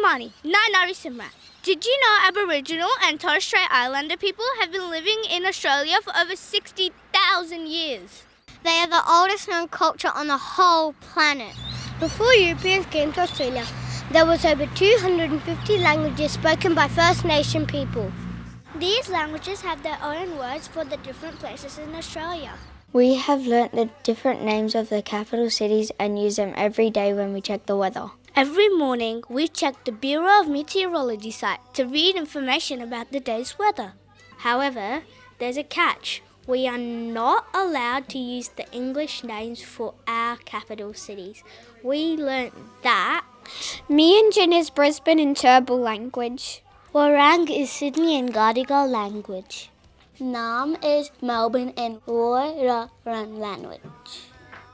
Samani, Nari Simra. Did you know Aboriginal and Torres Strait Islander people have been living in Australia for over 60,000 years? They are the oldest known culture on the whole planet. Before Europeans came to Australia, there was over 250 languages spoken by First Nation people. These languages have their own words for the different places in Australia. We have learnt the different names of the capital cities and use them every day when we check the weather. Every morning, we check the Bureau of Meteorology site to read information about the day's weather. However, there's a catch. We are not allowed to use the English names for our capital cities. We learnt that Meanjin is Brisbane in Turrbal language. Warang is Sydney in Gadigal language. Nam is Melbourne in Wurrung language.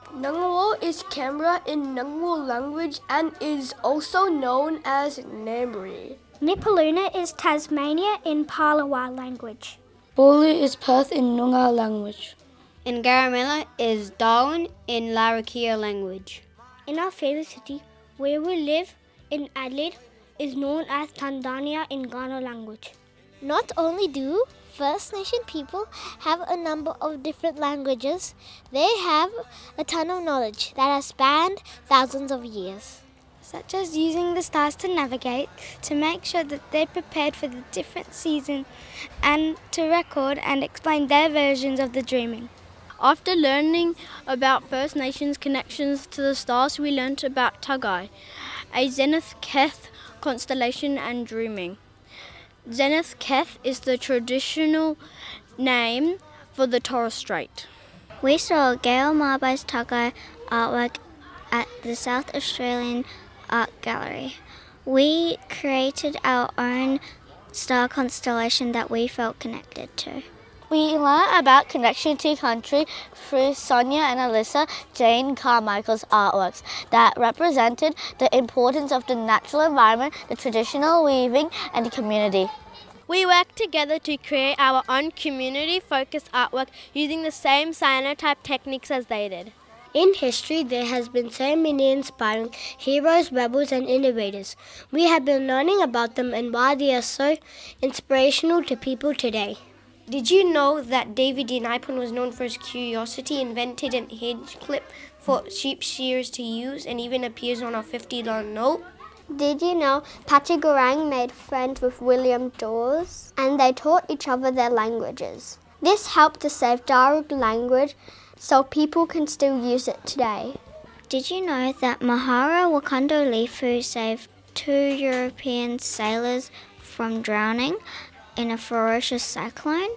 Ngunnawal is Canberra in Ngunnawal language and is also known as Ngambri. Nipaluna is Tasmania in Palawa language. Bulu is Perth in Noongar language. In Garamela is Darwin in Larrakia language. In our favourite city, where we live, in Adelaide, is known as Tanzania in Ghana language. Not only do First Nation people have a number of different languages, they have a ton of knowledge that has spanned thousands of years. Such as using the stars to navigate, to make sure that they're prepared for the different seasons, and to record and explain their versions of the dreaming. After learning about First Nations connections to the stars, we learnt about Tagai, a Zenith Keth constellation and dreaming. Zenith Keth is the traditional name for the Torres Strait. We saw Gail Marby's Tagai artwork at the South Australian Art Gallery. We created our own star constellation that we felt connected to. We learned about connection to country through Sonia and Alyssa Jane Carmichael's artworks that represented the importance of the natural environment, the traditional weaving, and the community. We worked together to create our own community-focused artwork using the same cyanotype techniques as they did. In history, there has been so many inspiring heroes, rebels, and innovators. We have been learning about them and why they are so inspirational to people today. Did you know that David D. Nipon was known for his curiosity, invented an hedge clip for sheep shearers to use, and even appears on a $50 note? Did you know Patty Garang made friends with William Dawes and they taught each other their languages? This helped to save Darug language so people can still use it today. Did you know that Mahara Wakando Lifu saved 2 European sailors from drowning in a ferocious cyclone?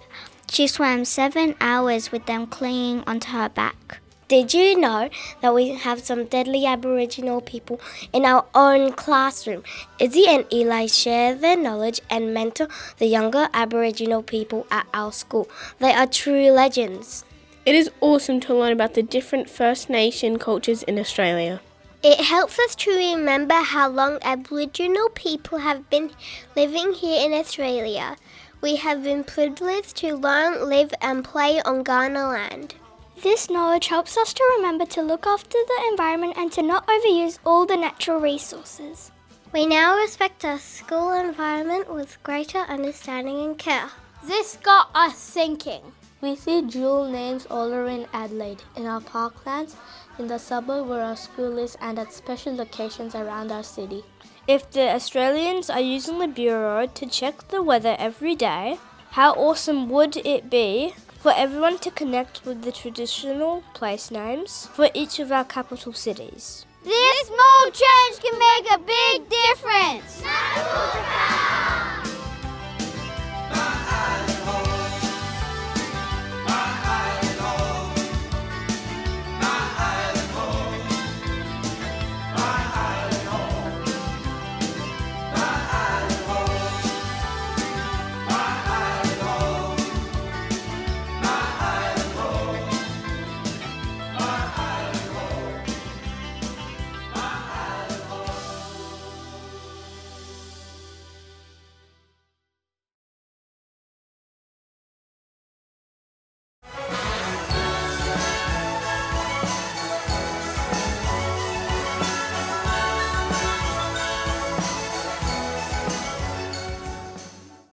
She swam 7 hours with them clinging onto her back. Did you know that we have some deadly Aboriginal people in our own classroom? Izzy and Eli share their knowledge and mentor the younger Aboriginal people at our school. They are true legends. It is awesome to learn about the different First Nation cultures in Australia. It helps us to remember how long Aboriginal people have been living here in Australia. We have been privileged to learn, live and play on Kaurna land. This knowledge helps us to remember to look after the environment and to not overuse all the natural resources. We now respect our school environment with greater understanding and care. This got us thinking. We see dual names all around Adelaide, in our parklands, in the suburb where our school is, and at special locations around our city. If the Australians are using the Bureau to check the weather every day, how awesome would it be for everyone to connect with the traditional place names for each of our capital cities? This small change can make a big